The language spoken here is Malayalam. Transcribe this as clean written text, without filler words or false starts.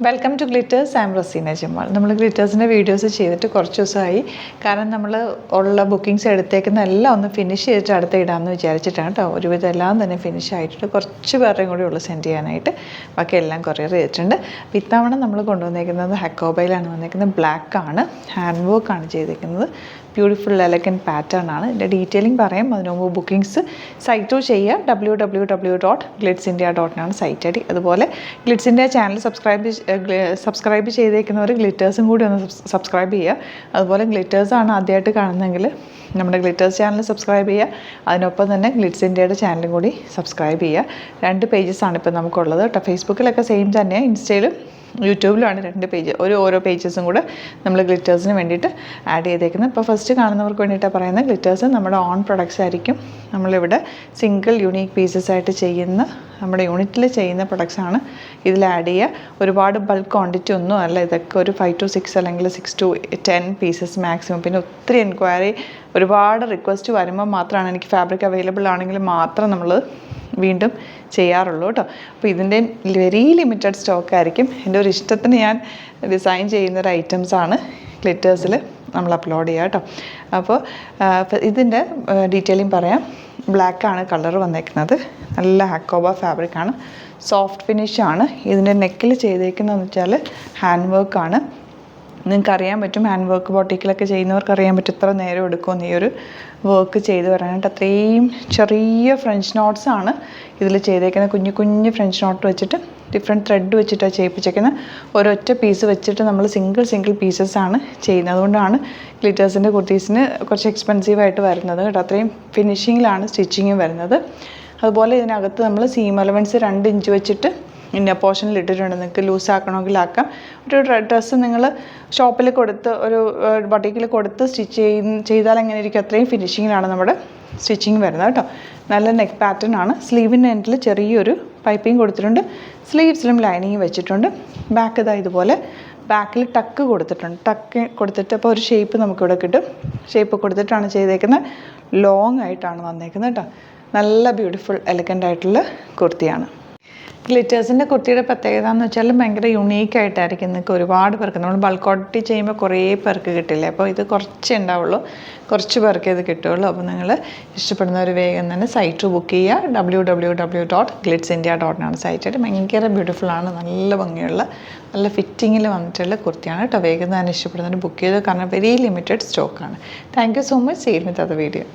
Welcome to glitters. I am Raseena Jamal. നമ്മൾ ഗ്ലിറ്റേഴ്സിൻ്റെ വീഡിയോസ് ചെയ്തിട്ട് കുറച്ച് ദിവസമായി. കാരണം നമ്മൾ ഉള്ള ബുക്കിങ്സ് എടുത്തേക്കുന്ന എല്ലാം ഒന്ന് ഫിനിഷ് ചെയ്തിട്ട് അടുത്ത് ഇടാമെന്ന് വിചാരിച്ചിട്ടാണ് കേട്ടോ. ഒരുവിധം എല്ലാം തന്നെ ഫിനിഷ് ആയിട്ടുണ്ട്. കുറച്ച് പേരുടെയും കൂടി ഉള്ളു സെൻഡ് ചെയ്യാനായിട്ട്. ബാക്കി എല്ലാം കൊറിയർ ചെയ്തിട്ടുണ്ട്. ഇത്തവണ നമ്മൾ കൊണ്ടുവന്നേക്കുന്നത് ഹക്കോബയിലാണ് വന്നേക്കുന്നത്. ബ്ലാക്കാണ്, ഹാൻഡ് വർക്കാണ് ചെയ്തേക്കുന്നത്. ബ്യൂട്ടിഫുൾ എലഗൻറ്റ് പാറ്റേൺ ആണ്. ഇതിൻ്റെ ഡീറ്റെയിലിംഗ് പറയാം. അതിന് മുമ്പ് ബുക്കിങ്സ് സൈറ്റ് ചെയ്യുക. www.glitzindia.in site I D. അതുപോലെ ഗ്ലിറ്റ്സ് ഇന്ത്യ ചാനൽ സബ്സ്ക്രൈബ് ചെയ്തേക്കുന്നവർ ഗ്ലിറ്റേഴ്സും കൂടി ഒന്ന് സബ്സ്ക്രൈബ് ചെയ്യുക. അതുപോലെ ഗ്ലിറ്റേഴ്സാണ് ആദ്യമായിട്ട് കാണുന്നതെങ്കിൽ നമ്മുടെ ഗ്ലിറ്റേഴ്സ് ചാനൽ സബ്സ്ക്രൈബ് ചെയ്യുക. അതിനൊപ്പം തന്നെ ഗ്ലിറ്റ്സ് ഇന്ത്യയുടെ ചാനലും കൂടി സബ്സ്ക്രൈബ് ചെയ്യുക. 2 പേജസാണ് ഇപ്പോൾ നമുക്കുള്ളത് കേട്ടോ. ഫേസ്ബുക്കിലൊക്കെ സെയിം തന്നെയാണ്, ഇൻസ്റ്റയിലും യൂട്യൂബിലുമാണ് 2 പേജ്. ഓരോ പേജസും കൂടെ നമ്മൾ ഗ്ലിറ്റേഴ്സിന് വേണ്ടിയിട്ട് ആഡ് ചെയ്തേക്കുന്നത്. ഇപ്പോൾ ഫസ്റ്റ് കാണുന്നവർക്ക് വേണ്ടിയിട്ടാണ് പറയുന്നത്. ഗ്ലിറ്റേഴ്സ് നമ്മുടെ ഓൺ പ്രൊഡക്ട്സ് ആയിരിക്കും. നമ്മളിവിടെ സിംഗിൾ യുണീക്ക് പീസസ് ആയിട്ട് ചെയ്യുന്ന, നമ്മുടെ യൂണിറ്റിൽ ചെയ്യുന്ന പ്രൊഡക്ട്സാണ് ഇതിൽ ആഡ് ചെയ്യുക. ഒരുപാട് ബൾക്ക് ക്വാണ്ടിറ്റി ഒന്നും അല്ല. ഇതൊക്കെ ഒരു 5 to 6 അല്ലെങ്കിൽ 6 to 10 പീസസ് മാക്സിമം. പിന്നെ ഒത്തിരി എൻക്വയറി, ഒരുപാട് റിക്വസ്റ്റ് വരുമ്പോൾ മാത്രമാണ് എനിക്ക് ഫാബ്രിക് അവൈലബിൾ ആണെങ്കിൽ മാത്രം നമ്മൾ വീണ്ടും ചെയ്യാറുള്ളൂ കേട്ടോ. അപ്പോൾ ഇതിൻ്റെ വെരി ലിമിറ്റഡ് സ്റ്റോക്ക് ആയിരിക്കും. എൻ്റെ ഒരു ഇഷ്ടത്തിന് ഞാൻ ഡിസൈൻ ചെയ്യുന്നൊരു ഐറ്റംസാണ് ഗ്ലിറ്റേഴ്സിൽ നമ്മൾ അപ്ലോഡ് ചെയ്യുക കേട്ടോ. അപ്പോൾ ഇതിൻ്റെ ഡീറ്റെയിലിംഗ് പറയാം. ബ്ലാക്കാണ് കളർ വന്നേക്കുന്നത്. നല്ല ഹക്കോബ ഫാബ്രിക്കാണ്, സോഫ്റ്റ് ഫിനിഷാണ്. ഇതിൻ്റെ നെക്കിൽ ചെയ്തേക്കുന്നതെന്ന് വെച്ചാൽ ഹാൻഡ് വർക്കാണ്. നിങ്ങൾക്ക് അറിയാൻ പറ്റും, ഹാൻഡ് വർക്ക് ബോട്ടിക്കിലൊക്കെ ചെയ്യുന്നവർക്ക് അറിയാൻ പറ്റും ഇത്ര നേരം എടുക്കുമെന്ന് ഈ ഒരു വർക്ക് ചെയ്ത് വരാനായിട്ട്. അത്രയും ചെറിയ ഫ്രഞ്ച് നോട്ട്സാണ് ഇതിൽ ചെയ്തേക്കുന്നത്. കുഞ്ഞു ഫ്രഞ്ച് നോട്ട് വെച്ചിട്ട് ഡിഫറെൻറ്റ് ത്രെഡ് വെച്ചിട്ടാണ് ചെയ്യിപ്പിച്ചേക്കുന്നത്. ഒരൊറ്റ പീസ് വെച്ചിട്ട് നമ്മൾ സിംഗിൾ പീസസാണ് ചെയ്യുന്നത്. അതുകൊണ്ടാണ് ഗ്ലിറ്റേഴ്സിൻ്റെ കുർത്തീസിന് കുറച്ച് എക്സ്പെൻസീവായിട്ട് വരുന്നത് കേട്ടോ. അത്രയും ഫിനിഷിങ്ങിലാണ് സ്റ്റിച്ചിങ്ങും വരുന്നത്. അതുപോലെ ഇതിനകത്ത് നമ്മൾ സീം അലവൻസ് 2 ഇഞ്ച് വെച്ചിട്ട് ഇന്ന പോർഷനിൽ ഇട്ടിട്ടുണ്ട്. നിങ്ങൾക്ക് ലൂസാക്കണമെങ്കിൽ ആക്കാം. ഒരു ഡ്രസ്സ് നിങ്ങൾ ഷോപ്പിൽ കൊടുത്ത്, ഒരു ബൊട്ടീക്കിൽ കൊടുത്ത് സ്റ്റിച്ച് ചെയ്താൽ എങ്ങനെ ഇരിക്കും, അത്രയും ഫിനിഷിങ്ങിലാണ് നമ്മുടെ സ്റ്റിച്ചിങ് വരുന്നത് കേട്ടോ. നല്ല നെക്ക് പാറ്റേൺ ആണ്. സ്ലീവിൻ്റെ എൻഡിൽ ചെറിയൊരു പൈപ്പിംഗ് കൊടുത്തിട്ടുണ്ട്. സ്ലീവ്സിലും ലൈനിങ് വെച്ചിട്ടുണ്ട്. ബാക്ക് ഇതാ ഇതുപോലെ ബാക്കിൽ ടക്ക് കൊടുത്തിട്ടുണ്ട്. ടക്ക് കൊടുത്തിട്ട് അപ്പോൾ ഒരു ഷേപ്പ് നമുക്കിവിടെ കിട്ടും. ഷേപ്പ് കൊടുത്തിട്ടാണ് ചെയ്തേക്കുന്നത്. ലോങ് ആയിട്ടാണ് വന്നേക്കുന്നത് കേട്ടോ. നല്ല ബ്യൂട്ടിഫുൾ എലഗൻ്റ് ആയിട്ടുള്ള കുർത്തിയാണ്. ഗ്ലിറ്റേഴ്സിൻ്റെ കുർത്തിയുടെ പ്രത്യേകത എന്ന് വെച്ചാൽ ഭയങ്കര യുണീക്കായിട്ടായിരിക്കും. നിങ്ങൾക്ക് ഒരുപാട് പേർക്ക്, നമ്മൾ ബൾക്ക് ക്വാണ്ടിറ്റി ചെയ്യുമ്പോൾ കുറേ പേർക്ക് കിട്ടില്ല. അപ്പോൾ ഇത് കുറച്ചേ ഉണ്ടാവുള്ളൂ, കുറച്ച് പേർക്ക് ഇത് കിട്ടുകയുള്ളൂ. അപ്പോൾ നിങ്ങൾ ഇഷ്ടപ്പെടുന്നവർ വേഗം തന്നെ സൈറ്റ് ബുക്ക് ചെയ്യുക. www.glitzindia.in സൈറ്റായിട്ട്. ഭയങ്കര ബ്യൂട്ടിഫുള്ളാണ്, നല്ല ഭംഗിയുള്ള, നല്ല ഫിറ്റിങ്ങിൽ വന്നിട്ടുള്ള കുർത്തിയാണ് കേട്ടോ. വേഗം തന്നെ ഇഷ്ടപ്പെടുന്നവർ ബുക്ക് ചെയ്ത്, കാരണം വെരി ലിമിറ്റഡ് സ്റ്റോക്കാണ്. Thank you so much. See you with other video.